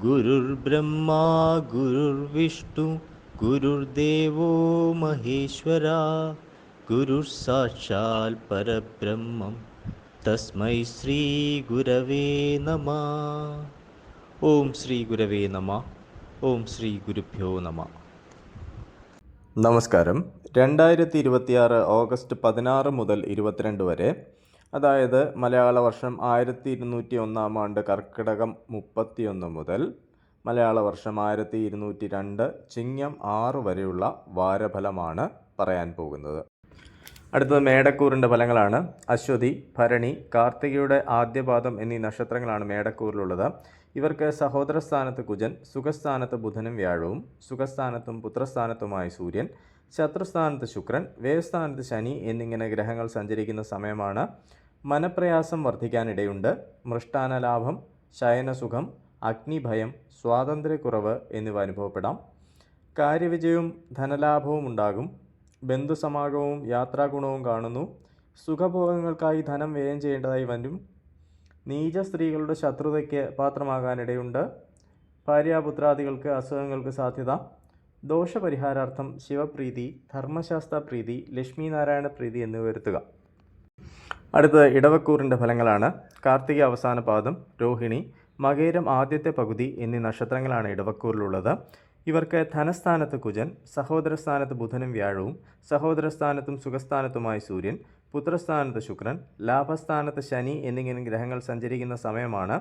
गुरुर्ब्रह्मा गुरुर्विष्णु गुरुर्देवो महेश्वरा गुरुर्साक्षात् परब्रह्मं तस्मै श्री गुरवे नमः. ഓം ശ്രീ ഗുരവേ നമ. ഓം ശ്രീ ഗുരുഭ്യോ നമ. നമസ്കാരം. 2026 ഓഗസ്റ്റ് 16 മുതൽ 22 വരെ, അതായത് മലയാള വർഷം 1201 ആണ്ട് കർക്കിടകം 31 മുതൽ മലയാള വർഷം 1202 ചിങ്ങം 6 വരെയുള്ള വാരഫലമാണ് പറയാൻ പോകുന്നത്. അടുത്തത് മേടക്കൂറിൻ്റെ ഫലങ്ങളാണ്. അശ്വതി, ഭരണി, കാർത്തികയുടെ ആദ്യപാദം എന്നീ നക്ഷത്രങ്ങളാണ് മേടക്കൂറിലുള്ളത്. ഇവർക്ക് സഹോദരസ്ഥാനത്ത് കുജൻ, സുഖസ്ഥാനത്ത് ബുധനും വ്യാഴവും, സുഖസ്ഥാനത്തും പുത്രസ്ഥാനത്തുമായ സൂര്യൻ, ശത്രുസ്ഥാനത്ത് ശുക്രൻ, വ്യയസ്ഥാനത്ത് ശനി എന്നിങ്ങനെ ഗ്രഹങ്ങൾ സഞ്ചരിക്കുന്ന സമയമാണ്. മനപ്രയാസം വർദ്ധിക്കാനിടയുണ്ട്. മൃഷ്ടാനലാഭം, ശയനസുഖം, അഗ്നിഭയം, സ്വാതന്ത്ര്യക്കുറവ് എന്നിവ അനുഭവപ്പെടാം. കാര്യവിജയവും ധനലാഭവും ഉണ്ടാകും. ബന്ധുസമാഗമവും യാത്രാഗുണവും കാണുന്നു. സുഖഭോഗങ്ങൾക്കായി ധനം വ്യയം ചെയ്യേണ്ടതായി വരും. നീച സ്ത്രീകളുടെ ശത്രുതയ്ക്ക് പാത്രമാകാനിടയുണ്ട്. ഭാര്യാപുത്രാദികൾക്ക് അസുഖങ്ങൾക്ക് സാധ്യത. ദോഷപരിഹാരാർത്ഥം ശിവപ്രീതി, ധർമ്മശാസ്ത്ര പ്രീതി, ലക്ഷ്മീനാരായണ പ്രീതി എന്നിവ വരുത്തുക. അടുത്തത് ഇടവക്കൂറിൻ്റെ ഫലങ്ങളാണ്. കാർത്തിക അവസാന പാദം, രോഹിണി, മകേരം ആദ്യത്തെ പകുതി എന്നീ നക്ഷത്രങ്ങളാണ് ഇടവക്കൂറിലുള്ളത്. ഇവർക്ക് ധനസ്ഥാനത്ത് കുജൻ, സഹോദരസ്ഥാനത്ത് ബുധനും വ്യാഴവും, സഹോദരസ്ഥാനത്തും സുഖസ്ഥാനത്തുമായ സൂര്യൻ, പുത്രസ്ഥാനത്ത് ശുക്രൻ, ലാഭസ്ഥാനത്ത് ശനി എന്നിങ്ങനെ ഗ്രഹങ്ങൾ സഞ്ചരിക്കുന്ന സമയമാണ്.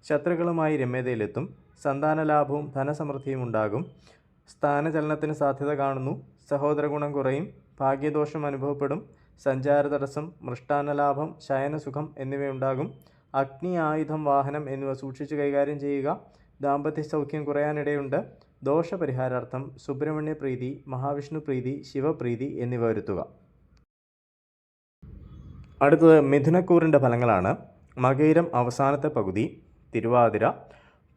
ശത്രുക്കളുമായി രമ്യതയിലെത്തും. സന്താനലാഭവും ധനസമൃദ്ധിയും ഉണ്ടാകും. സ്ഥാനചലനത്തിന് സാധ്യത കാണുന്നു. സഹോദര ഗുണം കുറയും. ഭാഗ്യദോഷം അനുഭവപ്പെടും. സഞ്ചാര തടസ്സം, മൃഷ്ടാനലാഭം, ശയനസുഖം എന്നിവയുണ്ടാകും. അഗ്നി, ആയുധം, വാഹനം എന്നിവ സൂക്ഷിച്ച് കൈകാര്യം ചെയ്യുക. ദാമ്പത്യ സൗഖ്യം കുറയാനിടയുണ്ട്. ദോഷപരിഹാരാർത്ഥം സുബ്രഹ്മണ്യ പ്രീതി, മഹാവിഷ്ണു പ്രീതി, ശിവപ്രീതി എന്നിവ വരുത്തുക. അടുത്തത് മിഥുനക്കൂറിൻ്റെ ഫലങ്ങളാണ്. മകയിരം അവസാനത്തെ പകുതി, തിരുവാതിര,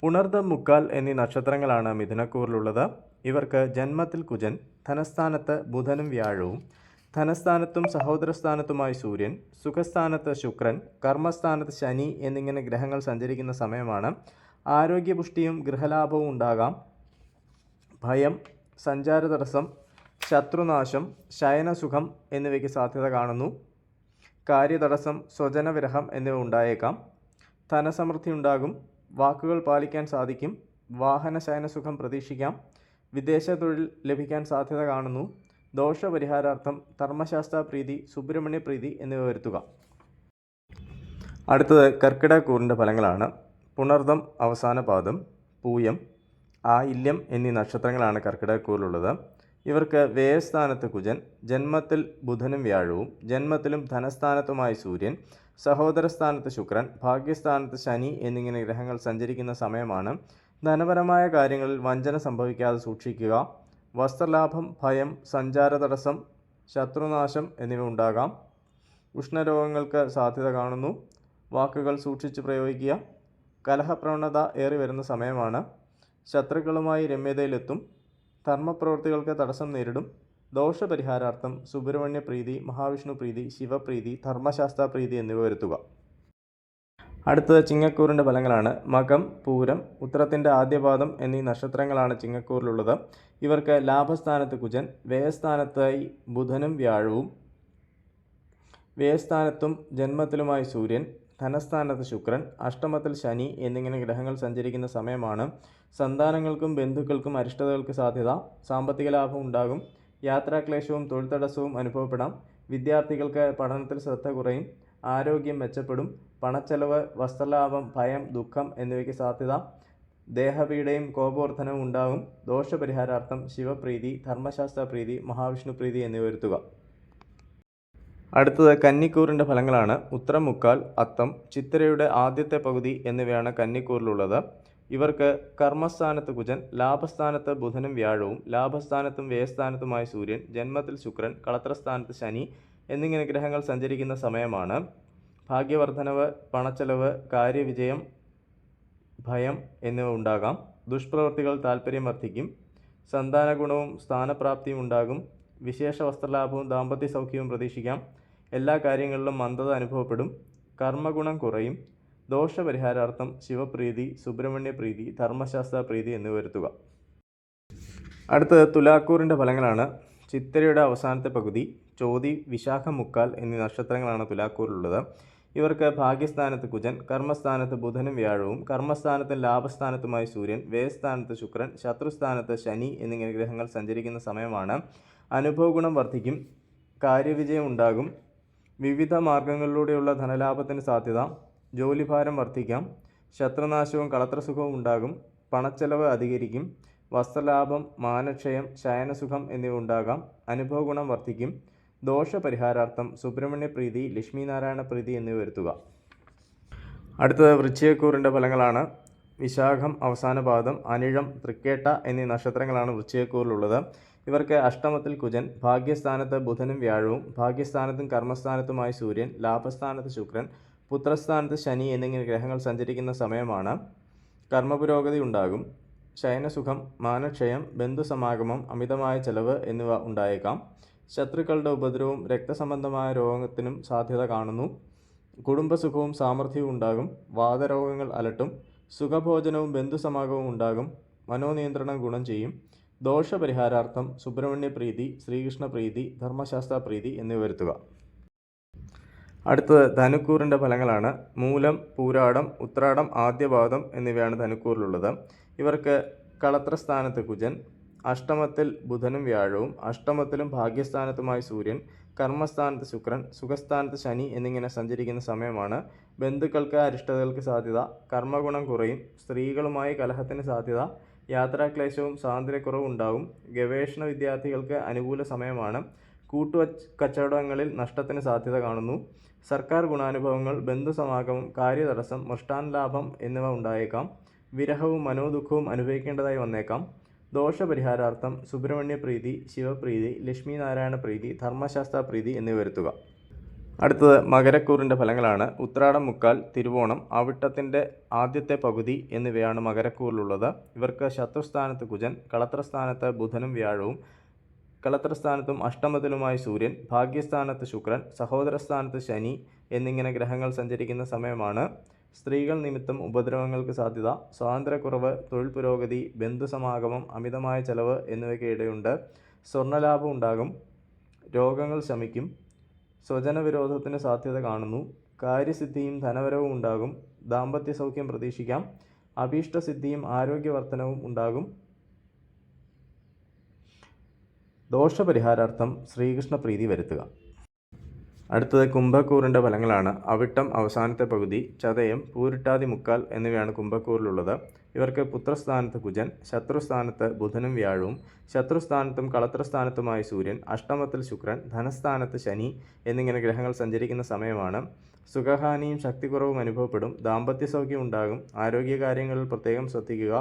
പുണർദം, മുക്കാൽ എന്നീ നക്ഷത്രങ്ങളാണ് മിഥുനക്കൂറിലുള്ളത്. ഇവർക്ക് ജന്മത്തിൽ കുജൻ, ധനസ്ഥാനത്ത് ബുധനും വ്യാഴവും, ധനസ്ഥാനത്തും സഹോദരസ്ഥാനത്തുമായി സൂര്യൻ, സുഖസ്ഥാനത്ത് ശുക്രൻ, കർമ്മസ്ഥാനത്ത് ശനി എന്നിങ്ങനെ ഗ്രഹങ്ങൾ സഞ്ചരിക്കുന്ന സമയമാണ്. ആരോഗ്യപുഷ്ടിയും ഗൃഹലാഭവും ഉണ്ടാകാം. ഭയം, സഞ്ചാര തടസ്സം, ശത്രുനാശം, ശയനസുഖം എന്നിവയ്ക്ക് സാധ്യത കാണുന്നു. കാര്യതടസ്സം, സ്വജനവിരഹം എന്നിവ ഉണ്ടായേക്കാം. ധനസമൃദ്ധി ഉണ്ടാകും. വാക്കുകൾ പാലിക്കാൻ സാധിക്കും. വാഹന ശയനസുഖം പ്രതീക്ഷിക്കാം. വിദേശ തൊഴിൽ ലഭിക്കാൻ സാധ്യത കാണുന്നു. ദോഷപരിഹാരാർത്ഥം ധർമ്മശാസ്ത്ര പ്രീതി, സുബ്രഹ്മണ്യ പ്രീതി എന്നിവ വരുത്തുക. അടുത്തത് കർക്കിടകക്കൂറിൻ്റെ ഫലങ്ങളാണ്. പുണർദം അവസാന പാദം, പൂയം, ആയില്യം എന്നീ നക്ഷത്രങ്ങളാണ് കർക്കിടകക്കൂറിലുള്ളത്. ഇവർക്ക് വ്യയസ്ഥാനത്ത് കുജൻ, ജന്മത്തിൽ ബുധനും വ്യാഴവും, ജന്മത്തിലും ധനസ്ഥാനത്തുമായ സൂര്യൻ, സഹോദരസ്ഥാനത്ത് ശുക്രൻ, ഭാഗ്യസ്ഥാനത്ത് ശനി എന്നിങ്ങനെ ഗ്രഹങ്ങൾ സഞ്ചരിക്കുന്ന സമയമാണ്. ധനപരമായ കാര്യങ്ങളിൽ വഞ്ചന സംഭവിക്കാതെ സൂക്ഷിക്കുക. വസ്ത്രലാഭം, ഭയം, സഞ്ചാര തടസ്സം, ശത്രുനാശം എന്നിവ ഉണ്ടാകാം. ഉഷ്ണരോഗങ്ങൾക്ക് സാധ്യത കാണുന്നു. വാക്കുകൾ സൂക്ഷിച്ച് പ്രയോഗിക്കുക. കലഹപ്രവണത ഏറി വരുന്ന സമയമാണ്. ശത്രുക്കളുമായി രമ്യതയിലെത്തും. ധർമ്മപ്രവൃത്തികൾക്ക് തടസ്സം നേരിടും. ദോഷപരിഹാരാർത്ഥം സുബ്രഹ്മണ്യ പ്രീതി, മഹാവിഷ്ണു പ്രീതി, ശിവപ്രീതി, ധർമ്മശാസ്ത്ര പ്രീതി എന്നിവ വരുത്തുക. അടുത്തത് ചിങ്ങക്കൂറിൻ്റെ ഫലങ്ങളാണ്. മകം, പൂരം, ഉത്തരത്തിൻ്റെ ആദ്യപാദം എന്നീ നക്ഷത്രങ്ങളാണ് ചിങ്ങക്കൂറിലുള്ളത്. ഇവർക്ക് ലാഭസ്ഥാനത്ത് കുജൻ, വ്യയസ്ഥാനത്തായി ബുധനും വ്യാഴവും, വ്യയസ്ഥാനത്തും ജന്മത്തിലുമായി സൂര്യൻ, ധനസ്ഥാനത്ത് ശുക്രൻ, അഷ്ടമത്തിൽ ശനി എന്നിങ്ങനെ ഗ്രഹങ്ങൾ സഞ്ചരിക്കുന്ന സമയമാണ്. സന്താനങ്ങൾക്കും ബന്ധുക്കൾക്കും അരിഷ്ടതകൾക്ക് സാധ്യത. സാമ്പത്തിക ലാഭം ഉണ്ടാകും. യാത്രാക്ലേശവും തൊഴിൽ തടസ്സവും അനുഭവപ്പെടാം. വിദ്യാർത്ഥികൾക്ക് പഠനത്തിൽ ശ്രദ്ധ കുറയും. ആരോഗ്യം മെച്ചപ്പെടും. പണച്ചെലവ്, വസ്ത്രലാഭം, ഭയം, ദുഃഖം എന്നിവയ്ക്ക് സാധ്യത. ദേഹപീഡയും കോപോർദ്ധനവും ഉണ്ടാകും. ദോഷപരിഹാരാർത്ഥം ശിവപ്രീതി, ധർമ്മശാസ്ത്ര പ്രീതി, മഹാവിഷ്ണു പ്രീതി എന്നിവ വരുത്തുക. അടുത്തത് കന്നിക്കൂറിൻ്റെ ഫലങ്ങളാണ്. ഉത്തരം, മുക്കാൽ, അത്തം, ചിത്തിരയുടെ ആദ്യത്തെ പകുതി എന്നിവയാണ് കന്നിക്കൂറിലുള്ളത്. ഇവർക്ക് കർമ്മസ്ഥാനത്ത് കുജൻ, ലാഭസ്ഥാനത്ത് ബുധനും വ്യാഴവും, ലാഭസ്ഥാനത്തും വ്യയസ്ഥാനത്തുമായ സൂര്യൻ, ജന്മത്തിൽ ശുക്രൻ, കളത്രസ്ഥാനത്ത് ശനി എന്നിങ്ങനെ ഗ്രഹങ്ങൾ സഞ്ചരിക്കുന്ന സമയമാണ്. ഭാഗ്യവർദ്ധനവ്, പണച്ചെലവ്, കാര്യവിജയം, ഭയം എന്നിവ ഉണ്ടാകാം. ദുഷ്പ്രവൃത്തികൾ താൽപ്പര്യം വർദ്ധിക്കും. സന്താന ഗുണവും സ്ഥാനപ്രാപ്തിയും ഉണ്ടാകും. വിശേഷ വസ്ത്രലാഭവും ദാമ്പത്യ സൗഖ്യവും പ്രതീക്ഷിക്കാം. എല്ലാ കാര്യങ്ങളിലും മന്ദത അനുഭവപ്പെടും. കർമ്മഗുണം കുറയും. ദോഷപരിഹാരാർത്ഥം ശിവപ്രീതി, സുബ്രഹ്മണ്യപ്രീതി, ധർമ്മശാസ്ത്ര പ്രീതി എന്നിവ വരുത്തുക. അടുത്തത് തുലാക്കൂറിൻ്റെ ഫലങ്ങളാണ്. ചിത്തിരയുടെ അവസാനത്തെ പകുതി, ചോതി, വിശാഖം, മുക്കാൽ എന്നീ നക്ഷത്രങ്ങളാണ് തുലാക്കൂറിലുള്ളത്. ഇവർക്ക് ഭാഗ്യസ്ഥാനത്ത് കുജൻ, കർമ്മസ്ഥാനത്ത് ബുധനും വ്യാഴവും, കർമ്മസ്ഥാനത്തും ലാഭസ്ഥാനത്തുമായി സൂര്യൻ, വ്യയസ്ഥാനത്ത് ശുക്രൻ, ശത്രുസ്ഥാനത്ത് ശനി എന്നിങ്ങനെ ഗ്രഹങ്ങൾ സഞ്ചരിക്കുന്ന സമയമാണ്. അനുഭവ ഗുണം വർദ്ധിക്കും. കാര്യവിജയം ഉണ്ടാകും. വിവിധ മാർഗങ്ങളിലൂടെയുള്ള ധനലാഭത്തിന് സാധ്യത. ജോലിഭാരം വർദ്ധിക്കാം. ശത്രുനാശവും കളത്രസുഖവും ഉണ്ടാകും. പണച്ചെലവ് അധികരിക്കും. വസ്ത്രലാഭം, മാനക്ഷയം, ശയനസുഖം എന്നിവ ഉണ്ടാകാം. അനുഭവ ഗുണം വർദ്ധിക്കും. ദോഷപരിഹാരാർത്ഥം സുബ്രഹ്മണ്യപ്രീതി, ലക്ഷ്മീനാരായണ പ്രീതി എന്നിവ വരുത്തുക. അടുത്തത് വൃശ്ചികക്കൂറിൻ്റെ ഫലങ്ങളാണ്. വിശാഖം അവസാന പാദം, അനിഴം, തൃക്കേട്ട എന്നീ നക്ഷത്രങ്ങളാണ് വൃശ്ചികക്കൂറിലുള്ളത്. ഇവർക്ക് അഷ്ടമത്തിൽ കുജൻ, ഭാഗ്യസ്ഥാനത്ത് ബുധനും വ്യാഴവും, ഭാഗ്യസ്ഥാനത്തും കർമ്മസ്ഥാനത്തുമായി സൂര്യൻ, ലാഭസ്ഥാനത്ത് ശുക്രൻ, പുത്രസ്ഥാനത്ത് ശനി എന്നിങ്ങനെ ഗ്രഹങ്ങൾ സഞ്ചരിക്കുന്ന സമയമാണ്. കർമ്മപുരോഗതി ഉണ്ടാകും. ശയനസുഖം, മാനക്ഷയം, ബന്ധുസമാഗമം, അമിതമായ ചെലവ് എന്നിവ ഉണ്ടായേക്കാം. ശത്രുക്കളുടെ ഉപദ്രവവും രക്തസംബന്ധമായ രോഗത്തിനും സാധ്യത കാണുന്നു. കുടുംബസുഖവും സാമർഥ്യവും ഉണ്ടാകും. വാതരോഗങ്ങൾ അലട്ടും. സുഖഭോജനവും ബന്ധുസമാഗമവും ഉണ്ടാകും. മനോനിയന്ത്രണം ഗുണം ചെയ്യും. ദോഷപരിഹാരാർത്ഥം സുബ്രഹ്മണ്യപ്രീതി, ശ്രീകൃഷ്ണപ്രീതി, ധർമ്മശാസ്ത്ര പ്രീതി എന്നിവ വരുത്തുക. അടുത്തത് ധനുക്കൂറിൻ്റെ ഫലങ്ങളാണ്. മൂലം, പൂരാടം, ഉത്രാടം, ആദ്യപാദം എന്നിവയാണ് ധനുക്കൂറിലുള്ളത്. ഇവർക്ക് കളത്രസ്ഥാനത്ത് കുജൻ, അഷ്ടമത്തിൽ ബുധനും വ്യാഴവും, അഷ്ടമത്തിലും ഭാഗ്യസ്ഥാനത്തുമായി സൂര്യൻ, കർമ്മസ്ഥാനത്ത് ശുക്രൻ, സുഖസ്ഥാനത്ത് ശനി എന്നിങ്ങനെ സഞ്ചരിക്കുന്ന സമയമാണ്. ബന്ധുക്കൾക്ക് അരിഷ്ടതകൾക്ക് സാധ്യത. കർമ്മഗുണം കുറയും. സ്ത്രീകളുമായി കലഹത്തിന് സാധ്യത. യാത്രാക്ലേശവും സ്വാതന്ത്ര്യക്കുറവും ഉണ്ടാകും. ഗവേഷണ വിദ്യാർത്ഥികൾക്ക് അനുകൂല സമയമാണ്. കച്ചവടങ്ങളിൽ നഷ്ടത്തിന് സാധ്യത കാണുന്നു. സർക്കാർ ഗുണാനുഭവങ്ങൾ, ബന്ധുസമാഗമം, കാര്യതടസ്സം, മൃഷ്ടാന്നലാഭം എന്നിവ ഉണ്ടായേക്കാം. വിരഹവും മനോദുഃഖവും അനുഭവിക്കേണ്ടതായി വന്നേക്കാം. ദോഷപരിഹാരാർത്ഥം സുബ്രഹ്മണ്യപ്രീതി, ശിവപ്രീതി, ലക്ഷ്മീനാരായണ പ്രീതി, ധർമ്മശാസ്ത്ര പ്രീതി എന്നിവ വരുത്തുക. അടുത്തത് മകരക്കൂറിൻ്റെ ഫലങ്ങളാണ്. ഉത്രാടം, മുക്കാൽ, തിരുവോണം, അവിട്ടത്തിൻ്റെ ആദ്യത്തെ പകുതി എന്നിവയാണ് മകരക്കൂറിലുള്ളത്. ഇവർക്ക് ശത്രുസ്ഥാനത്ത് കുജൻ, കളത്രസ്ഥാനത്ത് ബുധനും വ്യാഴവും, കളത്രസ്ഥാനത്തും അഷ്ടമത്തിലുമായി സൂര്യൻ, ഭാഗ്യസ്ഥാനത്ത് ശുക്രൻ, സഹോദരസ്ഥാനത്ത് ശനി എന്നിങ്ങനെ ഗ്രഹങ്ങൾ സഞ്ചരിക്കുന്ന സമയമാണ്. സ്ത്രീകൾ നിമിത്തം ഉപദ്രവങ്ങൾക്ക് സാധ്യത. സ്വാതന്ത്ര്യക്കുറവ്, തൊഴിൽ പുരോഗതി, ബന്ധുസമാഗമം, അമിതമായ ചെലവ് എന്നിവയ്ക്ക് ഇടയുണ്ട്. സ്വർണ്ണലാഭം ഉണ്ടാകും. രോഗങ്ങൾ ശമിക്കും. സ്വജനവിരോധത്തിന് സാധ്യത കാണുന്നു. കാര്യസിദ്ധിയും ധനവരവും ഉണ്ടാകും. ദാമ്പത്യ സൗഖ്യം പ്രതീക്ഷിക്കാം. അഭീഷ്ടസിദ്ധിയും ആരോഗ്യവർദ്ധനവും ഉണ്ടാകും. ദോഷപരിഹാരാർത്ഥം ശ്രീകൃഷ്ണപ്രീതി വരുത്തുക. അടുത്തത് കുംഭക്കൂറിൻ്റെ ഫലങ്ങളാണ്. അവിട്ടം അവസാനത്തെ പകുതി, ചതയം, പൂരിട്ടാതി, മുക്കാൽ എന്നിവയാണ് കുംഭക്കൂറിലുള്ളത്. ഇവർക്ക് പുത്രസ്ഥാനത്ത് കുജൻ, ശത്രുസ്ഥാനത്ത് ബുധനും വ്യാഴവും, ശത്രുസ്ഥാനത്തും കളത്രസ്ഥാനത്തുമായി സൂര്യൻ, അഷ്ടമത്തിൽ ശുക്രൻ, ധനസ്ഥാനത്ത് ശനി എന്നിങ്ങനെ ഗ്രഹങ്ങൾ സഞ്ചരിക്കുന്ന സമയമാണ്. സുഖഹാനിയും ശക്തിക്കുറവും അനുഭവപ്പെടും. ദാമ്പത്യ സൗഖ്യം ഉണ്ടാകും. ആരോഗ്യകാര്യങ്ങളിൽ പ്രത്യേകം ശ്രദ്ധിക്കുക.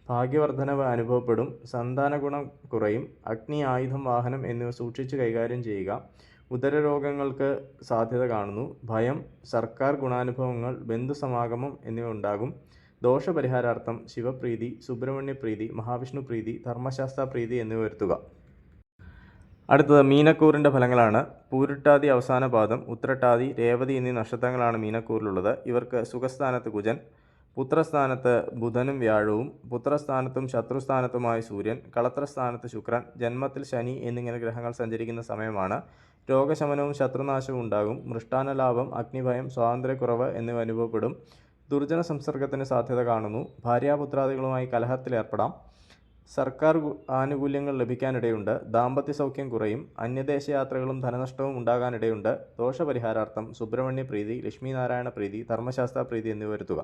ഭാഗ്യവർദ്ധനവ് അനുഭവപ്പെടും. സന്താനഗുണം കുറയും. അഗ്നി, ആയുധം, വാഹനം എന്നിവ സൂക്ഷിച്ച് കൈകാര്യം ചെയ്യുക. ഉദരരോഗങ്ങൾക്ക് സാധ്യത കാണുന്നു. ഭയം, സർക്കാർ ഗുണാനുഭവങ്ങൾ, ബന്ധുസമാഗമം എന്നിവ ഉണ്ടാകും. ദോഷപരിഹാരാർത്ഥം ശിവപ്രീതി, സുബ്രഹ്മണ്യപ്രീതി, മഹാവിഷ്ണുപ്രീതി, ധർമ്മശാസ്ത്ര പ്രീതി എന്നിവ വരുത്തുക. അടുത്തത് മീനക്കൂറിൻ്റെ ഫലങ്ങളാണ്. പൂരിട്ടാതി അവസാന പാദം, ഉത്രട്ടാതി, രേവതി എന്നീ നക്ഷത്രങ്ങളാണ് മീനക്കൂറിലുള്ളത്. ഇവർക്ക് സുഖസ്ഥാനത്ത് കുജൻ, പുത്രസ്ഥാനത്ത് ബുധനും വ്യാഴവും, പുത്രസ്ഥാനത്തും ശത്രുസ്ഥാനത്തുമായി സൂര്യൻ, കളത്രസ്ഥാനത്ത് ശുക്രൻ, ജന്മത്തിൽ ശനി എന്നിങ്ങനെ ഗ്രഹങ്ങൾ സഞ്ചരിക്കുന്ന സമയമാണ്. രോഗശമനവും ശത്രുനാശവും ഉണ്ടാകും. മൃഷ്ടാന്നലാഭം, അഗ്നിഭയം, സ്വാതന്ത്ര്യക്കുറവ് എന്നിവ അനുഭവപ്പെടും. ദുർജന സംസർഗത്തിന് സാധ്യത കാണുന്നു. ഭാര്യാപുത്രാദികളുമായി കലഹത്തിലേർപ്പെടാം. സർക്കാർ ആനുകൂല്യങ്ങൾ ലഭിക്കാനിടയുണ്ട്. ദാമ്പത്യ സൗഖ്യം കുറയും. അന്യദേശ യാത്രകളും ധനനഷ്ടവും ഉണ്ടാകാനിടയുണ്ട്. ദോഷപരിഹാരാർത്ഥം സുബ്രഹ്മണ്യപ്രീതി, ലക്ഷ്മീനാരായണ പ്രീതി, ധർമ്മശാസ്ത്ര പ്രീതി എന്നിവ വരുത്തുക.